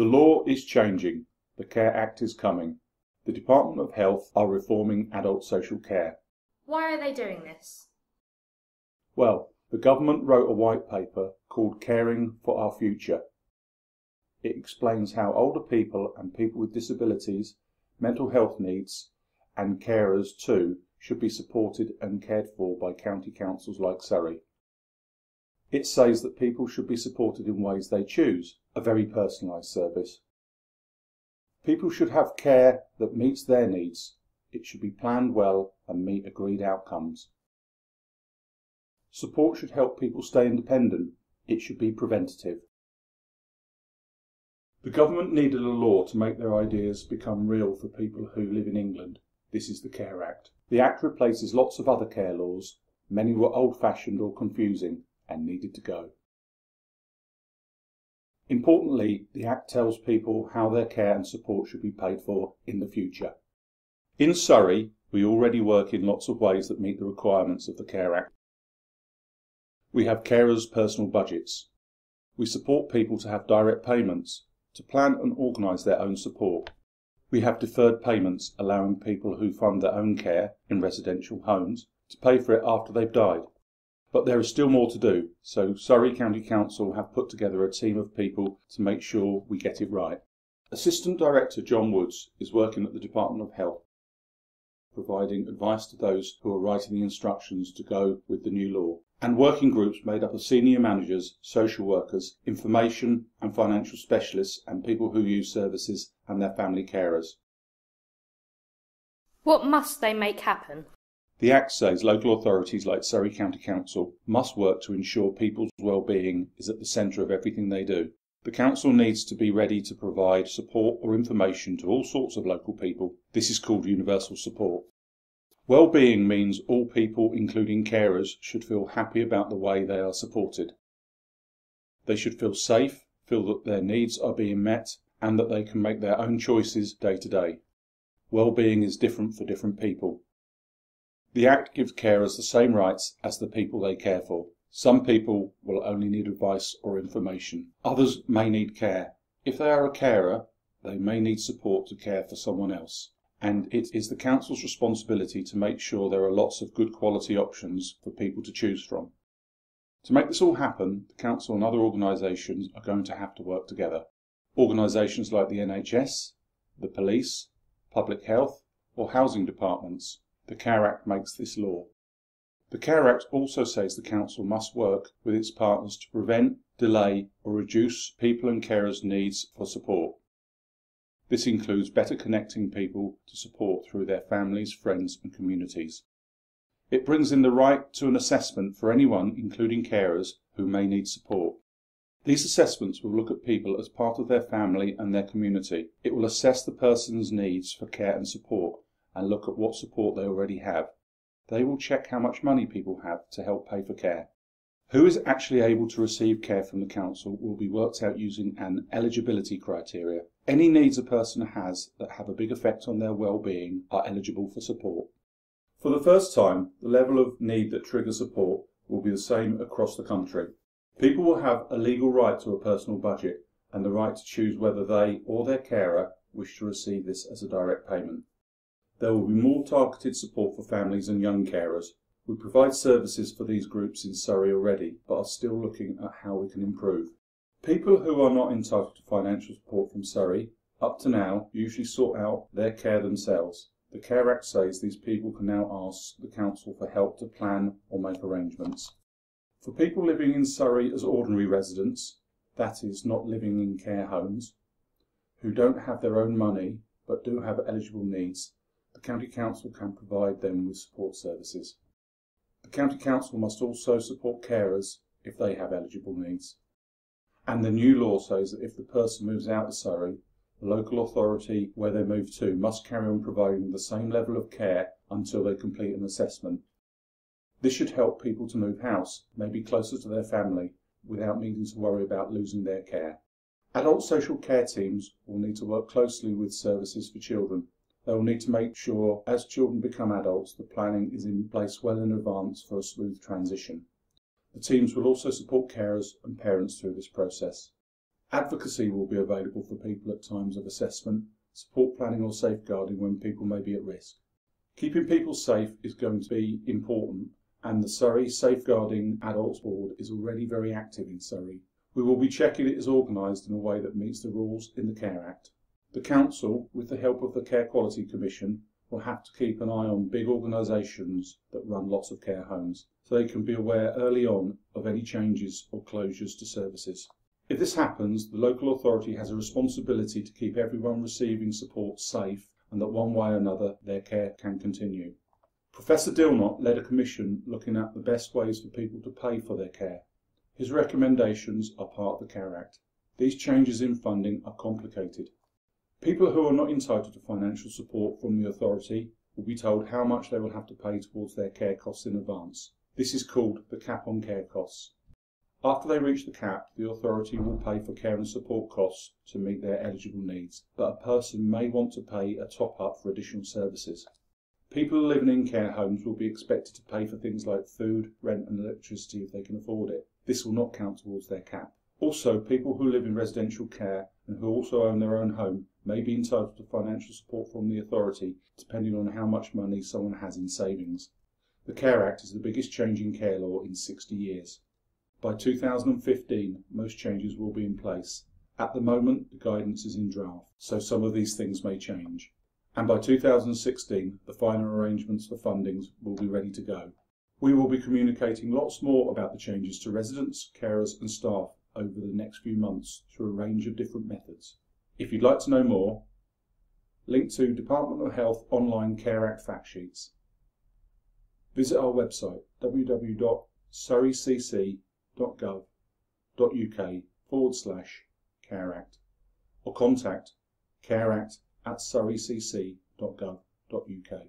The law is changing. The Care Act is coming. The Department of Health are reforming adult social care. Why are they doing this? Well, the government wrote a white paper called Caring for Our Future. It explains how older people and people with disabilities, mental health needs, and carers too should be supported and cared for by county councils like Surrey. It says that people should be supported in ways they choose, a very personalised service. People should have care that meets their needs. It should be planned well and meet agreed outcomes. Support should help people stay independent. It should be preventative. The government needed a law to make their ideas become real for people who live in England. This is the Care Act. The Act replaces lots of other care laws. Many were old-fashioned or confusing and needed to go. Importantly, the Act tells people how their care and support should be paid for in the future. In Surrey, we already work in lots of ways that meet the requirements of the Care Act. We have carers' personal budgets. We support people to have direct payments, to plan and organise their own support. We have deferred payments, allowing people who fund their own care in residential homes to pay for it after they've died. But there is still more to do, so Surrey County Council have put together a team of people to make sure we get it right. Assistant Director John Woods is working at the Department of Health, providing advice to those who are writing the instructions to go with the new law, and working groups made up of senior managers, social workers, information and financial specialists and people who use services and their family carers. What must they make happen? The Act says local authorities like Surrey County Council must work to ensure people's well-being is at the centre of everything they do. The council needs to be ready to provide support or information to all sorts of local people. This is called universal support. Well-being means all people, including carers, should feel happy about the way they are supported. They should feel safe, feel that their needs are being met, and that they can make their own choices day to day. Well-being is different for different people. The Act gives carers the same rights as the people they care for. Some people will only need advice or information. Others may need care. If they are a carer, they may need support to care for someone else. And it is the council's responsibility to make sure there are lots of good quality options for people to choose from. To make this all happen, the council and other organisations are going to have to work together. Organisations like the NHS, the police, public health or housing departments. The Care Act makes this law. The Care Act also says the council must work with its partners to prevent, delay or reduce people and carers' needs for support. This includes better connecting people to support through their families, friends and communities. It brings in the right to an assessment for anyone, including carers, who may need support. These assessments will look at people as part of their family and their community. It will assess the person's needs for care and support and look at what support they already have. They will check how much money people have to help pay for care. Who is actually able to receive care from the council will be worked out using an eligibility criteria. Any needs a person has that have a big effect on their well-being are eligible for support. For the first time, the level of need that triggers support will be the same across the country. People will have a legal right to a personal budget and the right to choose whether they or their carer wish to receive this as a direct payment. There will be more targeted support for families and young carers. We provide services for these groups in Surrey already, but are still looking at how we can improve. People who are not entitled to financial support from Surrey, up to now, usually sort out their care themselves. The Care Act says these people can now ask the council for help to plan or make arrangements. For people living in Surrey as ordinary residents, that is, not living in care homes, who don't have their own money but do have eligible needs, the County Council can provide them with support services. The County Council must also support carers if they have eligible needs. And the new law says that if the person moves out of Surrey, the local authority where they move to must carry on providing the same level of care until they complete an assessment. This should help people to move house, maybe closer to their family, without needing to worry about losing their care. Adult social care teams will need to work closely with services for children. They will need to make sure, as children become adults, the planning is in place well in advance for a smooth transition. The teams will also support carers and parents through this process. Advocacy will be available for people at times of assessment, support planning or safeguarding when people may be at risk. Keeping people safe is going to be important, and the Surrey Safeguarding Adults Board is already very active in Surrey. We will be checking it is organised in a way that meets the rules in the Care Act. The Council, with the help of the Care Quality Commission, will have to keep an eye on big organisations that run lots of care homes, so they can be aware early on of any changes or closures to services. If this happens, the local authority has a responsibility to keep everyone receiving support safe and that one way or another their care can continue. Professor Dilnot led a commission looking at the best ways for people to pay for their care. His recommendations are part of the Care Act. These changes in funding are complicated. People who are not entitled to financial support from the authority will be told how much they will have to pay towards their care costs in advance. This is called the cap on care costs. After they reach the cap, the authority will pay for care and support costs to meet their eligible needs, but a person may want to pay a top-up for additional services. People living in care homes will be expected to pay for things like food, rent and electricity if they can afford it. This will not count towards their cap. Also, people who live in residential care and who also own their own home may be entitled to financial support from the authority depending on how much money someone has in savings. The Care Act is the biggest change in care law in 60 years. By 2015, most changes will be in place. At the moment, the guidance is in draft, so some of these things may change. And by 2016, the final arrangements for fundings will be ready to go. We will be communicating lots more about the changes to residents, carers and staff over the next few months through a range of different methods. If you'd like to know more, link to Department of Health online Care Act fact sheets. Visit our website www.surreycc.gov.uk/Care Act or contact careact@surreycc.gov.uk.